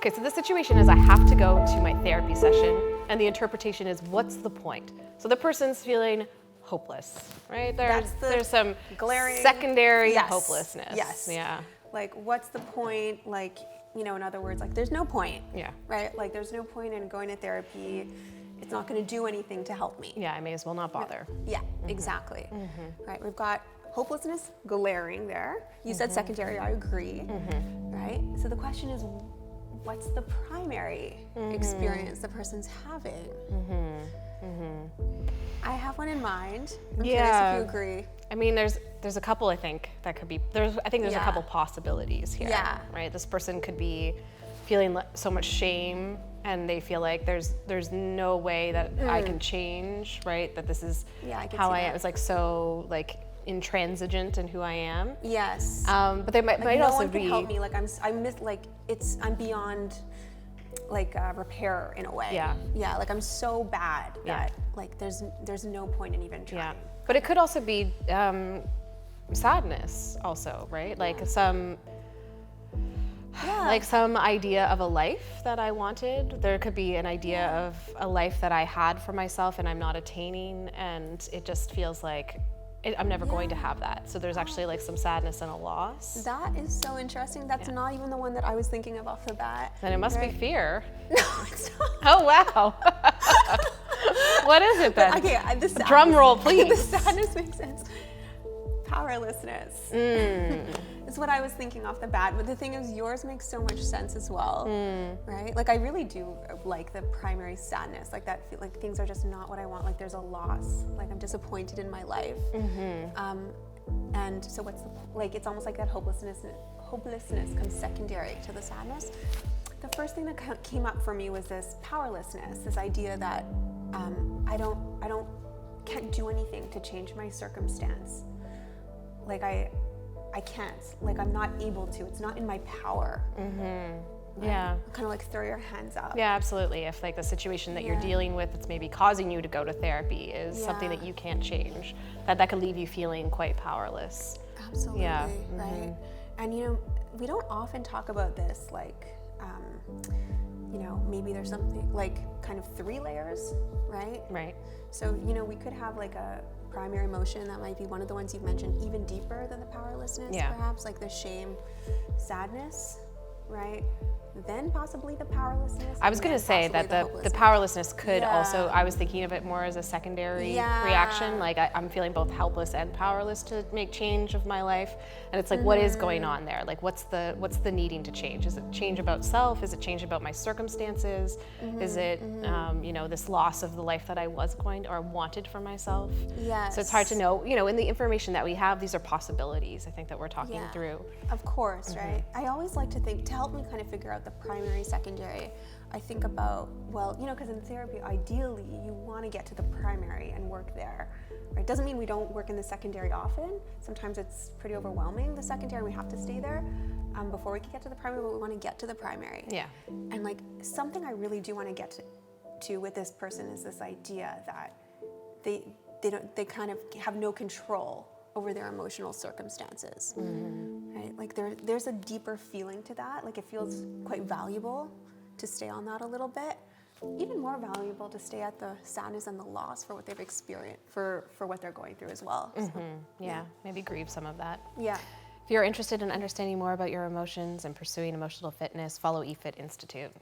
Okay, so the situation is I have to go to my therapy session, and the interpretation is, what's the point? So the person's feeling hopeless, right? There's some glaring secondary yes. hopelessness. Yes. Yeah. Like, what's the point? Like, you know, in other words, like, there's no point. Yeah. Right? Like, there's no point in going to therapy. It's not going to do anything to help me. Yeah, I may as well not bother. Yeah, exactly. Right? We've got hopelessness glaring there. You said secondary, I agree. Right? So the question is, what's the primary experience the person's having? I have one in mind. I'm curious if you agree. I mean, there's a couple, I think, that could be, I think there's a couple possibilities here. Yeah. Right? This person could be feeling so much shame, and they feel like there's no way that I can change, right? That this is how I am. It's like so like intransigent in who I am. Yes. But they might no also one be. can help me. Like I'm beyond like repair in a way. Yeah. Yeah. Like I'm so bad that like there's no point in even trying. Yeah. But it could also be sadness, also, right? Like some idea of a life that I wanted. There could be an idea of a life that I had for myself and I'm not attaining, and it just feels like I'm never going to have that. So there's actually like some sadness and a loss. That is so interesting. That's not even the one that I was thinking of off the bat. Then it must be fear. No, it's not. Oh, wow. What is it then? Okay, the sadness, drum roll, please. The sadness makes sense. Powerlessness. Is what I was thinking off the bat. But the thing is, yours makes so much sense as well, right? Like I really do like the primary sadness, like that. Like things are just not what I want. Like there's a loss. Like I'm disappointed in my life. And so what's the like? It's almost like that hopelessness comes secondary to the sadness. The first thing that came up for me was this powerlessness, this idea that I can't do anything to change my circumstance. Like I can't. Like I'm not able to. It's not in my power. Yeah. Kind of like throw your hands up. Yeah, absolutely. If like the situation that you're dealing with that's maybe causing you to go to therapy is something that you can't change, that could leave you feeling quite powerless. Absolutely. Yeah. Right. And you know, we don't often talk about this, like, you know, maybe there's something like kind of 3 layers, right? Right. So, you know, we could have like a primary emotion that might be one of the ones you've mentioned, even deeper than the powerlessness, perhaps, like the shame, sadness, right? Then possibly the powerlessness. I was going to say that the powerlessness could also, I was thinking of it more as a secondary reaction. Like I'm feeling both helpless and powerless to make change of my life. And it's like, what is going on there? Like what's the needing to change? Is it change about self? Is it change about my circumstances? Is it, you know, this loss of the life that I was going to, or wanted for myself? Yes. So it's hard to know, you know, in the information that we have, these are possibilities, I think, that we're talking through. Of course, right? I always like to think, to help me kind of figure out the primary, secondary, I think about, well, you know, because in therapy, ideally, you want to get to the primary and work there, right? Doesn't mean we don't work in the secondary often. Sometimes it's pretty overwhelming, the secondary, we have to stay there before we can get to the primary, but we want to get to the primary. Yeah. And like, something I really do want to get to with this person is this idea that they kind of have no control over their emotional circumstances, right? Like there's a deeper feeling to that. Like it feels quite valuable to stay on that a little bit. Even more valuable to stay at the sadness and the loss for what they've experienced, for what they're going through as well. So, Yeah, maybe grieve some of that. Yeah. If you're interested in understanding more about your emotions and pursuing emotional fitness, follow eFit Institute.